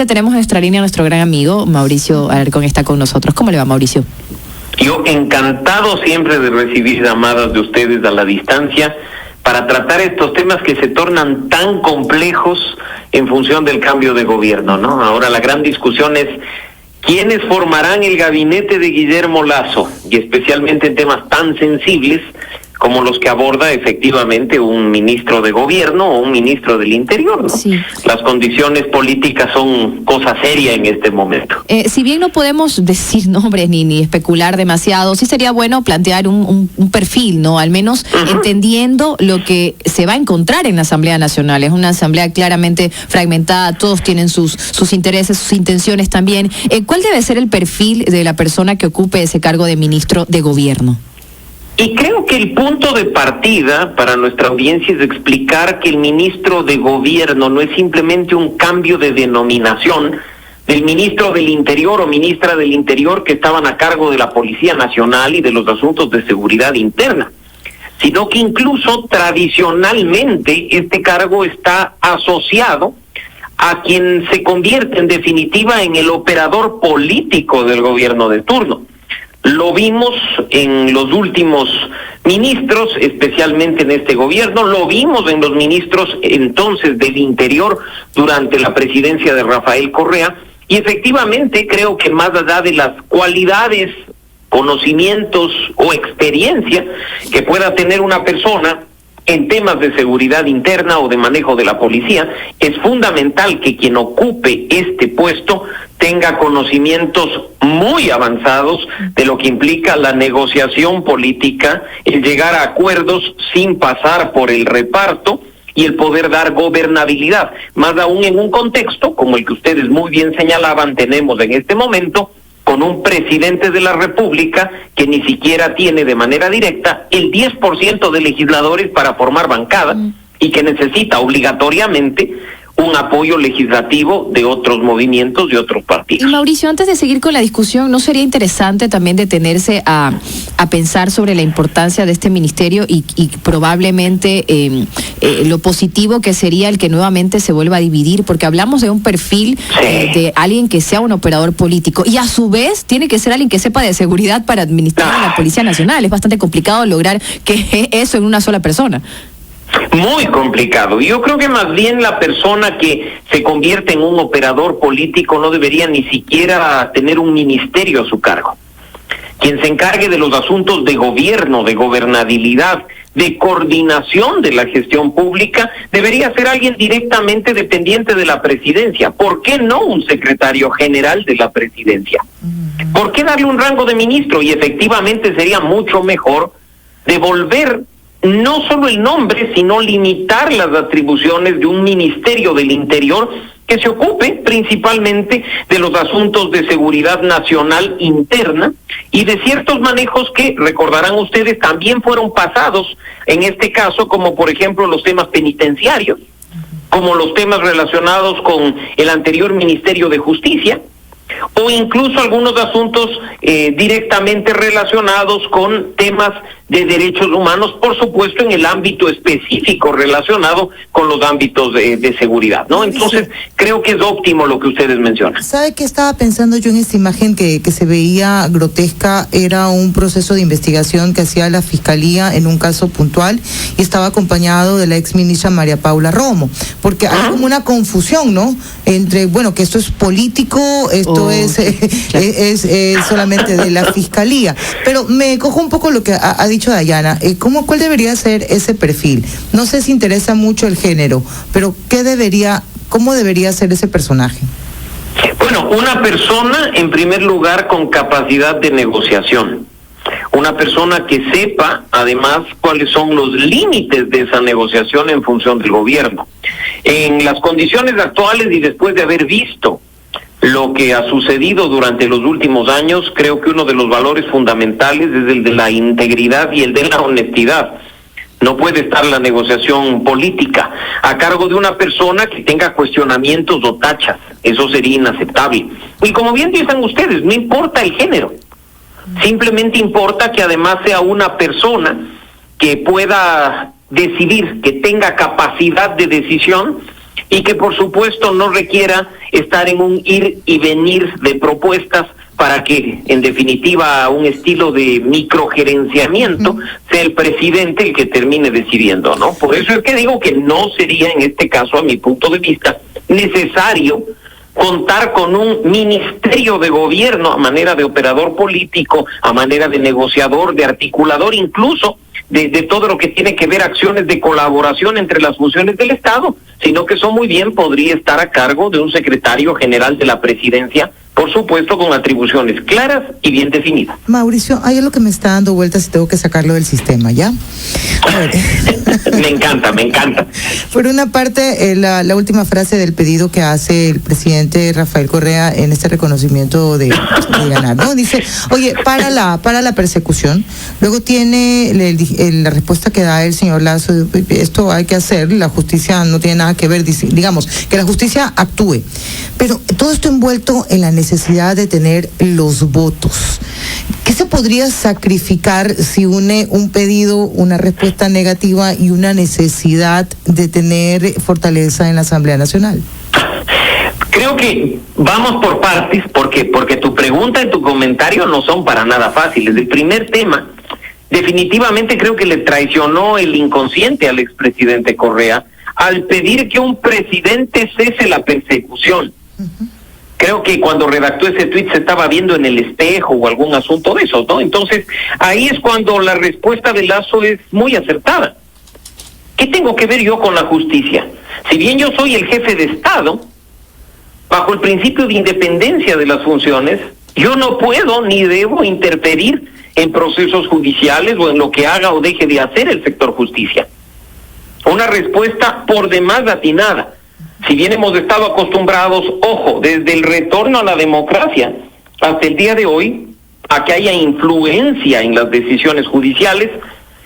Tenemos en nuestra línea a nuestro gran amigo Mauricio Alarcón, está con nosotros. ¿Cómo le va, Mauricio? Yo encantado siempre de recibir llamadas de ustedes a la distancia para tratar estos temas que se tornan tan complejos en función del cambio de gobierno, ¿no? Ahora la gran discusión es quiénes formarán el gabinete de Guillermo Lasso, y especialmente en temas tan sensibles como los que aborda efectivamente un ministro de gobierno o un ministro del interior, ¿no? Sí. Las condiciones políticas son cosa seria en este momento. Si bien no podemos decir nombres ni especular demasiado, sí sería bueno plantear un perfil, ¿no? Al menos entendiendo lo que se va a encontrar en la Asamblea Nacional. Es una asamblea claramente fragmentada, todos tienen sus intereses, sus intenciones también. ¿Cuál debe ser el perfil de la persona que ocupe ese cargo de ministro de gobierno? Y creo que el punto de partida para nuestra audiencia es explicar que el ministro de gobierno no es simplemente un cambio de denominación del ministro del Interior o ministra del Interior que estaban a cargo de la Policía Nacional y de los asuntos de seguridad interna, sino que incluso tradicionalmente este cargo está asociado a quien se convierte en definitiva en el operador político del gobierno de turno. Lo vimos en los últimos ministros, especialmente en este gobierno, lo vimos en los ministros entonces del Interior durante la presidencia de Rafael Correa, y efectivamente creo que más allá de las cualidades, conocimientos o experiencia que pueda tener una persona en temas de seguridad interna o de manejo de la policía, es fundamental que quien ocupe este puesto tenga conocimientos muy avanzados de lo que implica la negociación política, el llegar a acuerdos sin pasar por el reparto y el poder dar gobernabilidad, más aún en un contexto como el que ustedes muy bien señalaban tenemos en este momento, con un presidente de la República que ni siquiera tiene de manera directa el 10% de legisladores para formar bancada y que necesita obligatoriamente un apoyo legislativo de otros movimientos, de otros partidos. Y Mauricio, antes de seguir con la discusión, ¿no sería interesante también detenerse a pensar sobre la importancia de este ministerio y probablemente lo positivo que sería el que nuevamente se vuelva a dividir? Porque hablamos de un perfil de alguien que sea un operador político y a su vez tiene que ser alguien que sepa de seguridad para administrar a la Policía Nacional. Es bastante complicado lograr que eso en una sola persona. Muy complicado. Yo creo que más bien la persona que se convierte en un operador político no debería ni siquiera tener un ministerio a su cargo. Quien se encargue de los asuntos de gobierno, de gobernabilidad, de coordinación de la gestión pública, debería ser alguien directamente dependiente de la presidencia. ¿Por qué no un secretario general de la presidencia? ¿Por qué darle un rango de ministro? Y efectivamente sería mucho mejor devolver no solo el nombre, sino limitar las atribuciones de un ministerio del Interior que se ocupe principalmente de los asuntos de seguridad nacional interna y de ciertos manejos que, recordarán ustedes, también fueron pasados en este caso, como por ejemplo los temas penitenciarios, como los temas relacionados con el anterior Ministerio de Justicia, o incluso algunos asuntos directamente relacionados con temas de derechos humanos, por supuesto en el ámbito específico relacionado con los ámbitos de seguridad, ¿no? Entonces, creo que es óptimo lo que ustedes mencionan. ¿Sabe qué estaba pensando yo en esta imagen que se veía grotesca? Era un proceso de investigación que hacía la Fiscalía en un caso puntual y estaba acompañado de la ex ministra María Paula Romo, porque hay como una confusión, ¿no? Entre, bueno, que esto es político, esto es solamente de la Fiscalía. Pero me cojo un poco lo que ha dicho Dayana. ¿Cuál debería ser ese perfil? No sé si interesa mucho el género, pero ¿cómo debería ser ese personaje? Bueno, una persona, en primer lugar, con capacidad de negociación. Una persona que sepa, además, cuáles son los límites de esa negociación en función del gobierno. En las condiciones actuales y después de haber visto lo que ha sucedido durante los últimos años, creo que uno de los valores fundamentales es el de la integridad y el de la honestidad. No puede estar la negociación política a cargo de una persona que tenga cuestionamientos o tachas. Eso sería inaceptable. Y como bien dicen ustedes, no importa el género. Simplemente importa que además sea una persona que pueda decidir, que tenga capacidad de decisión y que por supuesto no requiera estar en un ir y venir de propuestas para que, en definitiva, un estilo de microgerenciamiento sea el presidente el que termine decidiendo, ¿no? Por eso es que digo que no sería, en este caso, a mi punto de vista, necesario contar con un ministerio de gobierno a manera de operador político, a manera de negociador, de articulador, incluso de todo lo que tiene que ver acciones de colaboración entre las funciones del Estado, sino que eso muy bien podría estar a cargo de un secretario general de la presidencia, por supuesto con atribuciones claras y bien definidas. Mauricio, hay algo que me está dando vueltas y tengo que sacarlo del sistema, ¿ya? A ver. Me encanta. Por una parte, la última frase del pedido que hace el presidente Rafael Correa en este reconocimiento de ganar, ¿no? Dice, oye, para la persecución. Luego tiene la respuesta que da el señor Lazo, esto hay que hacer, la justicia no tiene nada que ver, digamos, que la justicia actúe. Pero todo esto envuelto en la necesidad de tener los votos. ¿Qué se podría sacrificar si une un pedido, una respuesta negativa y una necesidad de tener fortaleza en la Asamblea Nacional? Creo que vamos por partes, porque tu pregunta y tu comentario no son para nada fáciles. El primer tema, definitivamente creo que le traicionó el inconsciente al expresidente Correa al pedir que un presidente cese la persecución. Creo que cuando redactó ese tuit se estaba viendo en el espejo o algún asunto de eso, ¿no? Entonces, ahí es cuando la respuesta de Lazo es muy acertada. ¿Qué tengo que ver yo con la justicia? Si bien yo soy el jefe de Estado, bajo el principio de independencia de las funciones, yo no puedo ni debo interferir en procesos judiciales o en lo que haga o deje de hacer el sector justicia. Una respuesta por demás atinada. Si bien hemos estado acostumbrados, ojo, desde el retorno a la democracia hasta el día de hoy, a que haya influencia en las decisiones judiciales,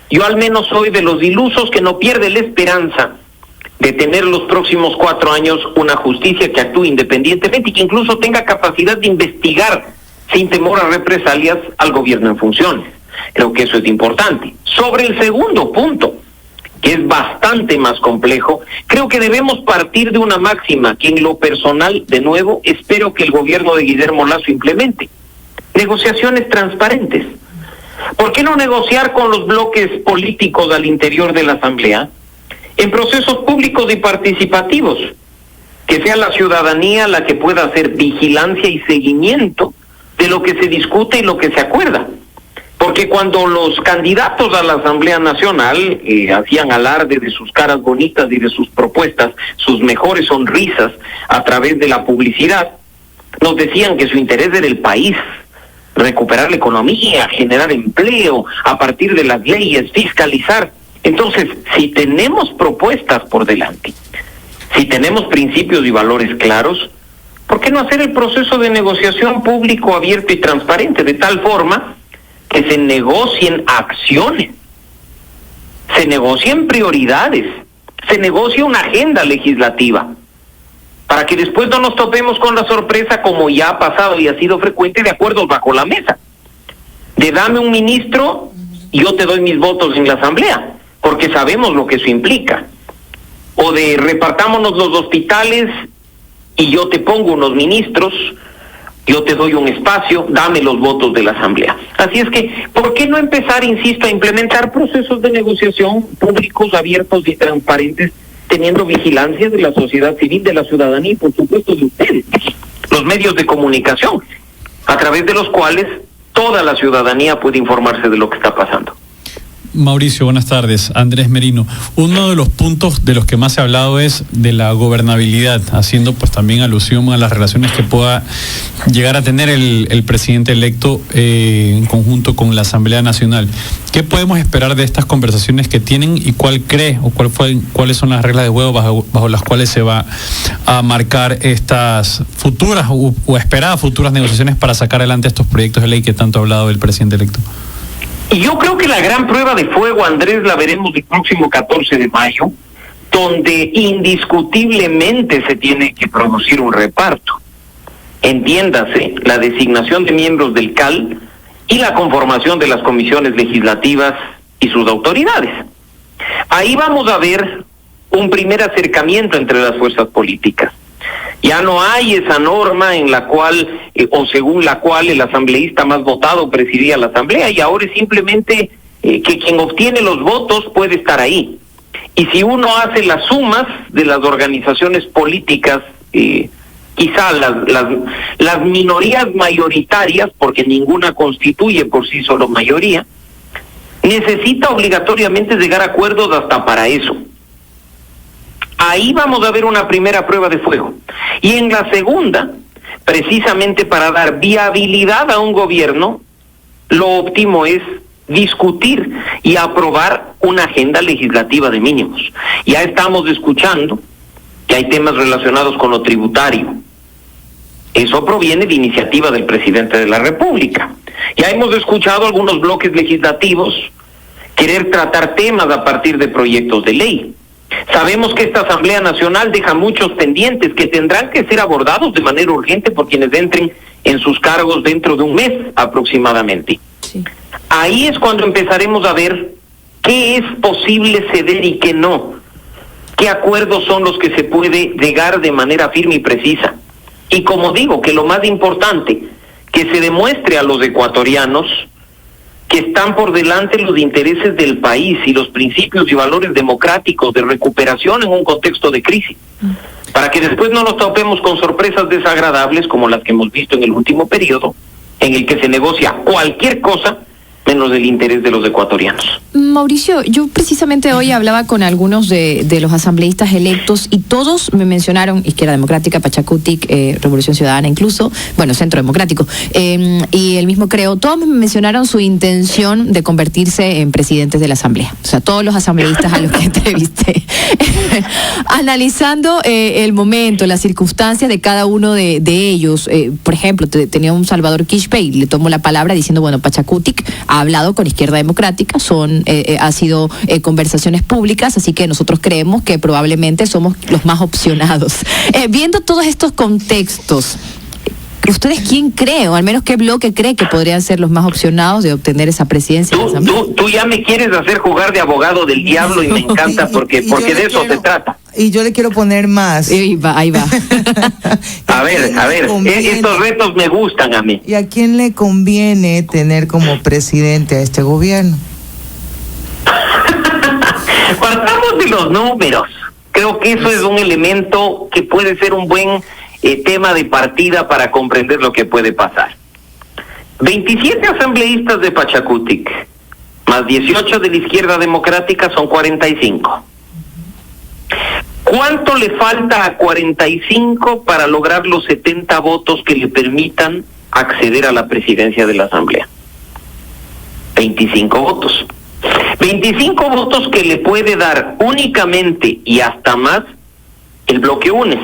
yo al menos soy de los ilusos que no pierde la esperanza de tener los próximos 4 años una justicia que actúe independientemente y que incluso tenga capacidad de investigar sin temor a represalias al gobierno en funciones. Creo que eso es importante. Sobre el segundo punto, que es bastante más complejo, creo que debemos partir de una máxima que en lo personal, de nuevo, espero que el gobierno de Guillermo Lasso implemente. Negociaciones transparentes. ¿Por qué no negociar con los bloques políticos al interior de la Asamblea en procesos públicos y participativos? Que sea la ciudadanía la que pueda hacer vigilancia y seguimiento de lo que se discute y lo que se acuerda. Porque cuando los candidatos a la Asamblea Nacional hacían alarde de sus caras bonitas y de sus propuestas, sus mejores sonrisas a través de la publicidad, nos decían que su interés era el país, recuperar la economía, generar empleo, a partir de las leyes, fiscalizar. Entonces, si tenemos propuestas por delante, si tenemos principios y valores claros, ¿por qué no hacer el proceso de negociación público, abierto y transparente, de tal forma que se negocien acciones, se negocien prioridades, se negocie una agenda legislativa, para que después no nos topemos con la sorpresa, como ya ha pasado y ha sido frecuente, de acuerdos bajo la mesa, de dame un ministro y yo te doy mis votos en la Asamblea, porque sabemos lo que eso implica, o de repartámonos los hospitales y yo te pongo unos ministros, yo te doy un espacio, dame los votos de la Asamblea. Así es que, ¿por qué no empezar, insisto, a implementar procesos de negociación públicos, abiertos y transparentes, teniendo vigilancia de la sociedad civil, de la ciudadanía y, por supuesto, de ustedes, los medios de comunicación, a través de los cuales toda la ciudadanía puede informarse de lo que está pasando? Mauricio, buenas tardes. Andrés Merino. Uno de los puntos de los que más se ha hablado es de la gobernabilidad, haciendo pues también alusión a las relaciones que pueda llegar a tener el presidente electo en conjunto con la Asamblea Nacional. ¿Qué podemos esperar de estas conversaciones que tienen y cuál cree o cuáles son las reglas de juego bajo las cuales se va a marcar estas futuras o esperadas futuras negociaciones para sacar adelante estos proyectos de ley que tanto ha hablado el presidente electo? Y yo creo que la gran prueba de fuego, Andrés, la veremos el próximo 14 de mayo, donde indiscutiblemente se tiene que producir un reparto. Entiéndase, la designación de miembros del CAL y la conformación de las comisiones legislativas y sus autoridades. Ahí vamos a ver un primer acercamiento entre las fuerzas políticas. Ya no hay esa norma en la cual, o según la cual el asambleísta más votado presidía la asamblea, y ahora es simplemente que quien obtiene los votos puede estar ahí. Y si uno hace las sumas de las organizaciones políticas, quizá las minorías mayoritarias, porque ninguna constituye por sí solo mayoría, necesita obligatoriamente llegar a acuerdos hasta para eso. Ahí vamos a ver una primera prueba de fuego. Y en la segunda, precisamente para dar viabilidad a un gobierno, lo óptimo es discutir y aprobar una agenda legislativa de mínimos. Ya estamos escuchando que hay temas relacionados con lo tributario. Eso proviene de iniciativa del presidente de la República. Ya hemos escuchado algunos bloques legislativos querer tratar temas a partir de proyectos de ley. Sabemos que esta Asamblea Nacional deja muchos pendientes que tendrán que ser abordados de manera urgente por quienes entren en sus cargos dentro de un mes aproximadamente. Sí. Ahí es cuando empezaremos a ver qué es posible ceder y qué no. Qué acuerdos son los que se puede llegar de manera firme y precisa. Y como digo, que lo más importante, que se demuestre a los ecuatorianos que están por delante los intereses del país y los principios y valores democráticos de recuperación en un contexto de crisis, para que después no nos topemos con sorpresas desagradables como las que hemos visto en el último periodo, en el que se negocia cualquier cosa menos del interés de los ecuatorianos. Mauricio, yo precisamente hoy hablaba con algunos de los asambleístas electos y todos me mencionaron Izquierda Democrática, Pachacutic, Revolución Ciudadana incluso, bueno, Centro Democrático, y el mismo Creo, todos me mencionaron su intención de convertirse en presidentes de la Asamblea. O sea, todos los asambleístas a los que entrevisté. Analizando el momento, las circunstancias de cada uno de ellos. Por ejemplo, tenía un Salvador Quispe y le tomo la palabra diciendo, bueno, Pachacutic ha hablado con Izquierda Democrática, ha sido conversaciones públicas, así que nosotros creemos que probablemente somos los más opcionados. Viendo todos estos contextos, ¿ustedes quién cree, o al menos qué bloque cree que podrían ser los más opcionados de obtener esa presidencia? Tú ya me quieres hacer jugar de abogado del diablo y me encanta porque de eso se trata. Y yo le quiero poner más. Ahí va. A ver, estos retos me gustan a mí. ¿Y a quién le conviene tener como presidente a este gobierno? Partamos de los números. Creo que eso es un elemento que puede ser un buen tema de partida para comprender lo que puede pasar. 27 asambleístas de Pachacutic, más 18 de la Izquierda Democrática, son 45. ¿Cuánto le falta a 45 para lograr los 70 votos que le permitan acceder a la presidencia de la Asamblea? 25 votos. 25 votos que le puede dar únicamente y hasta más el bloque UNES,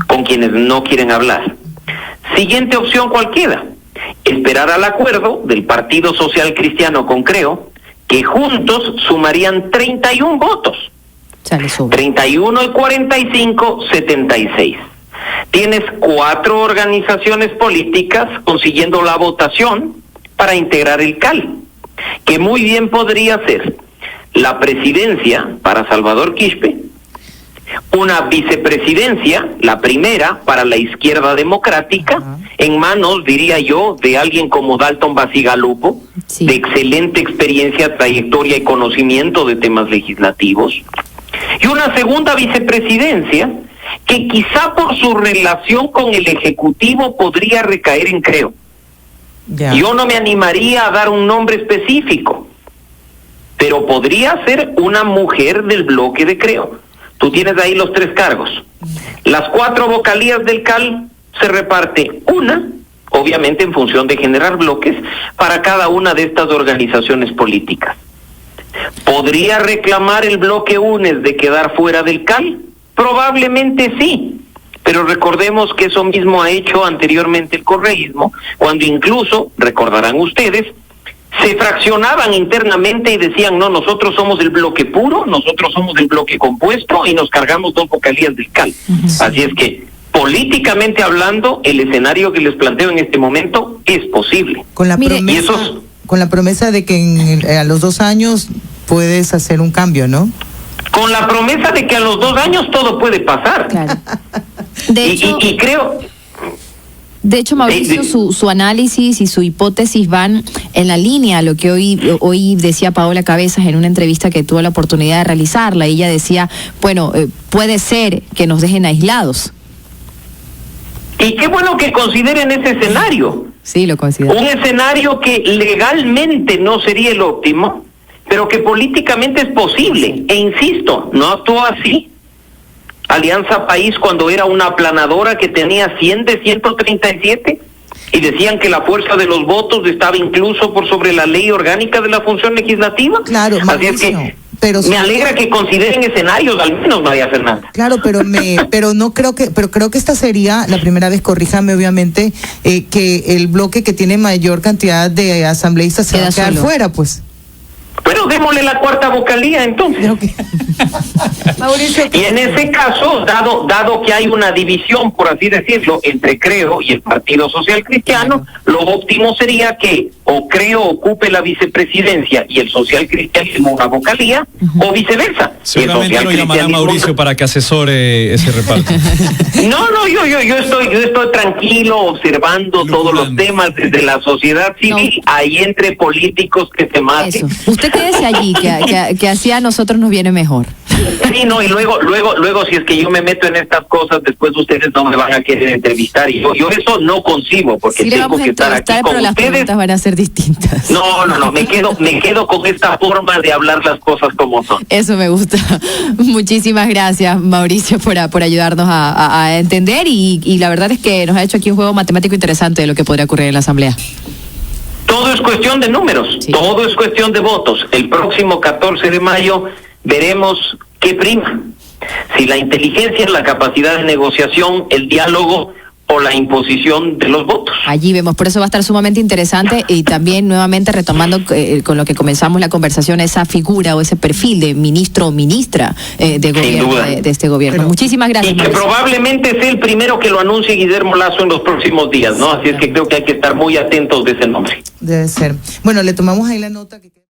con quienes no quieren hablar. Siguiente opción, ¿cuál queda? Esperar al acuerdo del Partido Social Cristiano con Creo, que juntos sumarían 31 votos. 31 y 45, 76. Tienes 4 organizaciones políticas consiguiendo la votación para integrar el CAL, que muy bien podría ser la presidencia para Salvador Quispe, una vicepresidencia, la primera para la Izquierda Democrática, en manos, diría yo, de alguien como Dalton Basigalupo, de excelente experiencia, trayectoria y conocimiento de temas legislativos, y una segunda vicepresidencia que quizá por su relación con el Ejecutivo podría recaer en Creo. Yo no me animaría a dar un nombre específico, pero podría ser una mujer del bloque de Creo. Tú tienes ahí los 3 cargos. Las 4 vocalías del CAL se reparte una, obviamente en función de generar bloques, para cada una de estas organizaciones políticas. ¿Podría reclamar el bloque UNES de quedar fuera del CAL? Probablemente sí, pero recordemos que eso mismo ha hecho anteriormente el correísmo, cuando incluso, recordarán ustedes, se fraccionaban internamente y decían, no, nosotros somos el bloque puro, nosotros somos el bloque compuesto y nos cargamos 2 vocalías del CAL. Así es que, políticamente hablando, el escenario que les planteo en este momento es posible. Con la promesa de que a los 2 años puedes hacer un cambio, ¿no? con la promesa de que a los 2 años todo puede pasar. Claro. De hecho, y creo... De hecho, Mauricio, su análisis y su hipótesis van en la línea a lo que hoy decía Paola Cabezas en una entrevista que tuvo la oportunidad de realizarla. Ella decía, bueno, puede ser que nos dejen aislados. Y qué bueno que consideren ese escenario. Sí, lo considero. Un escenario que legalmente no sería el óptimo, pero que políticamente es posible. E insisto, no actuó así Alianza País cuando era una aplanadora que tenía 100 de 137 y decían que la fuerza de los votos estaba incluso por sobre la ley orgánica de la función legislativa. Claro, así es que pero me alegra que consideren escenarios, al menos María Fernanda. Claro, pero no creo que esta sería la primera vez, corríjame obviamente, que el bloque que tiene mayor cantidad de asambleístas se va a quedar fuera, pues. Pero démosle la cuarta vocalía entonces. Okay. Mauricio, y en ese caso, dado que hay una división, por así decirlo, entre Creo y el Partido Social Cristiano, lo óptimo sería que o Creo ocupe la vicepresidencia y el Social Cristianismo una vocalía, o viceversa. Seguramente lo llamará Mauricio para que asesore ese reparto. No, yo estoy tranquilo observando todos los temas desde la sociedad civil, ahí entre políticos que se maten. Eso. Usted quédese allí, que así a nosotros nos viene mejor. Sí, no, y luego si es que yo me meto en estas cosas, después ustedes no me van a querer entrevistar, y yo eso no concibo, porque sí, tengo que estar aquí con pero las ustedes. Preguntas van a ser distintas. No, me quedo con esta forma de hablar las cosas como son. Eso me gusta. Muchísimas gracias, Mauricio, por ayudarnos a entender, y la verdad es que nos ha hecho aquí un juego matemático interesante de lo que podría ocurrir en la Asamblea. Todo es cuestión de números, sí. Todo es cuestión de votos. El próximo 14 de mayo veremos qué prima. Si la inteligencia, la capacidad de negociación, el diálogo o la imposición de los votos. Allí vemos, por eso va a estar sumamente interesante, y también nuevamente retomando con lo que comenzamos la conversación, esa figura o ese perfil de ministro o ministra de gobierno de este gobierno. Pero, muchísimas gracias. Y que probablemente sea el primero que lo anuncie Guillermo Lasso en los próximos días, ¿no? Así es que creo que hay que estar muy atentos de ese nombre. Debe ser. Bueno, le tomamos ahí la nota que